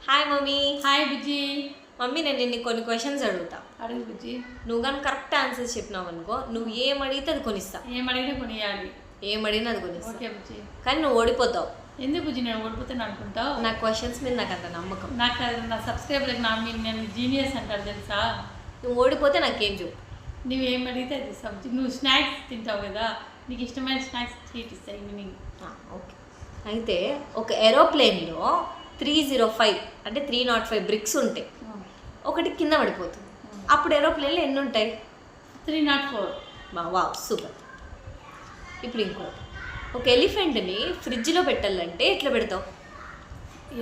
Hi mummy. Hi బుజ్జి. Mummy నేను నిన్ను కొన్ని క్వశ్చన్స్ అడుగుతా. అడుగు బుజ్జి. నువ్వు కానీ కరెక్ట్ ఆన్సర్స్ చెప్పినావు అనుకో, నువ్వు ఏం అడిగితే అది కొనిస్తా. ఏమడిగినా కొనియాలి. ఏమడిగినా అది కొనిస్తా. ఓకే బుజ్జి. కానీ నువ్వు ఓడిపోతావు. ఎందుకు బుజ్జి నేను ఓడిపోతాను అనుకుంటావు? నా క్వశ్చన్స్ మీద నాకు అంత నమ్మకం. నాకు నా సబ్స్క్రైబర్కి నేను జీనియస్ అంటారు తెలుసా. నువ్వు ఓడిపోతే నాకేం చెప్పు. నువ్వేం అడిగితే అది ఇస్తావు బుజ్జి. నువ్వు స్నాక్స్ తింటావు కదా, నీకు ఇష్టమైన స్నాక్స్ ట్రీట్ ఇస్తాయి ఈవినింగ్. ఓకే. అయితే ఒక ఏరోప్లేన్లో 305 అంటే 305 బ్రిక్స్ ఉంటాయి. ఒకటి కింద పడిపోతుంది. అప్పుడు ఏరోప్లేన్లో ఎన్ని ఉంటాయి? 304. Wow super. ఇప్పుడు ఇంకోటి, ఒక ఎలిఫెంట్ని ఫ్రిడ్జ్లో పెట్టాలంటే ఎట్లా పెడతావు?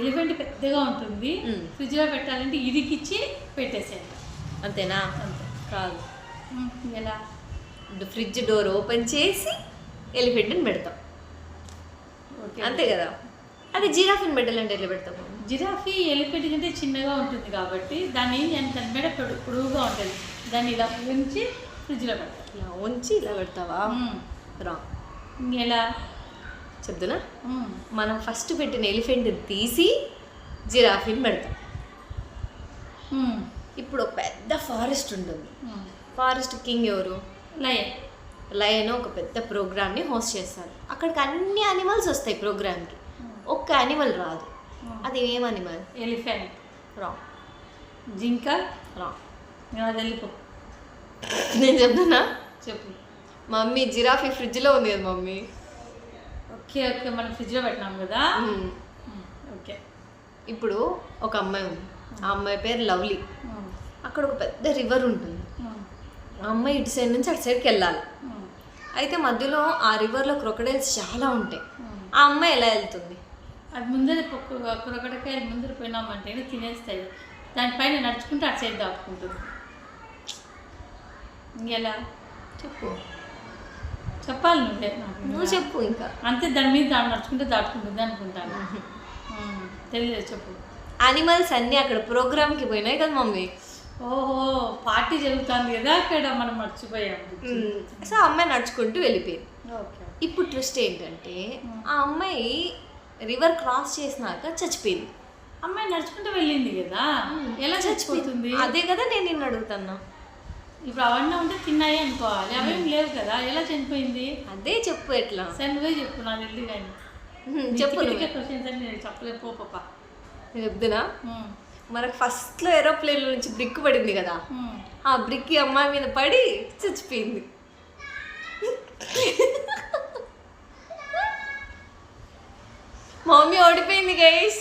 ఎలిఫెంట్ పెద్దగా ఉంటుంది, ఫ్రిడ్జ్లో పెట్టాలంటే ఇదికిచ్చి పెట్టేసేయండి. అంతేనా? అంతే. కాదు. ఎలా? ఫ్రిడ్జ్ డోర్ ఓపెన్ చేసి ఎలిఫెంట్ని పెడతాం. ఓకే అంతే కదా. అది జిరాఫీని పెట్టాలంటే ఎట్లా పెడతాము? జిరాఫీ ఎలిఫెంట్ కంటే చిన్నగా ఉంటుంది కాబట్టి దాన్ని దాని మీద పొడుగుగా ఉంటుంది, దాన్ని ఇలా ఉంచి ఫ్రిడ్జ్లో పెడతాం. ఇలా ఉంచి ఇలా పెడతావా? రా ఇంకెలా చెప్తున్నా. మనం ఫస్ట్ పెట్టిన ఎలిఫెంట్ని తీసి జిరాఫీని పెడతాం. ఇప్పుడు ఒక పెద్ద ఫారెస్ట్ ఉంటుంది. ఫారెస్ట్ కింగ్ ఎవరు? లయన్. లయన్ ఒక పెద్ద ప్రోగ్రామ్ని హోస్ట్ చేస్తారు. అక్కడికి అన్ని యానిమల్స్ వస్తాయి ప్రోగ్రామ్కి, ఒక్క యానిమల్ రాదు. అది ఏం యానిమల్? ఎలిఫెంట్. రా. జింక. రా. అది వెళ్ళిపో. నేను చెప్తున్నా. చెప్పు. మమ్మీ జిరాఫీ ఫ్రిడ్జ్లో ఉంది కదా మమ్మీ. ఓకే ఓకే, మనం ఫ్రిడ్జ్లో పెట్టినాం కదా. ఓకే. ఇప్పుడు ఒక అమ్మాయి ఉంది, ఆ అమ్మాయి పేరు లవ్లీ. అక్కడ ఒక పెద్ద రివర్ ఉంటుంది. ఆ అమ్మాయి ఇటు సైడ్ నుంచి అటు సైడ్కి వెళ్ళాలి. అయితే మధ్యలో ఆ రివర్లో క్రొకడైల్స్ చాలా ఉంటాయి. ఆ అమ్మాయి ఎలా వెళ్తుంది? అది ముందర క్రొకడకాయలు ముందర పోయినామంటే తినేస్తాయి, దానిపైన నడుచుకుంటూ అటు సైడ్ దాటుకుంటుంది. ఇంకెలా? చెప్పు. చెప్పాలి నువ్వే. నువ్వు చెప్పు. ఇంకా అంతే, దాని మీద నడుచుకుంటే దాటుకుంటుంది అనుకుంటాను. తెలియదు, చెప్పు. యానిమల్స్ అన్నీ అక్కడ ప్రోగ్రామ్కి పోయినాయి కదా మమ్మీ. ఓహో, పార్టీ జరుగుతుంది కదా అక్కడ, మనం మర్చిపోయాము. సో ఆ అమ్మాయి నడుచుకుంటూ వెళ్ళిపోయింది. ఓకే. ఇప్పుడు ట్విస్ట్ ఏంటంటే ఆ అమ్మాయి రివర్ క్రాస్ చేసినాక చచ్చిపోయింది. అమ్మాయి నడుచుకుంటూ వెళ్ళింది కదా, ఎలా చచ్చిపోతుంది? అదే కదా నేను నిన్ను అడుగుతున్నా. ఇప్పుడు అవన్నీ ఉంటే తిన్నాయి అనుకోవాలి, అవేం లేవు కదా, ఎలా చనిపోయింది? అదే చెప్పు. ఎట్లా? సరే నువ్వే చెప్పు, నాకు తెలియదు కానీ. చెప్పు. క్వశ్చన్స్ అని నేను చెప్పలేదు. పో పాప. నేను చెప్తున్నా. మనకు ఫస్ట్లో ఏరోప్లేన్ నుంచి బ్రిక్ పడింది కదా, ఆ బ్రిక్ అమ్మాయి మీద పడి చచ్చిపోయింది. మమ్మీ ఓడిపోయింది గైస్.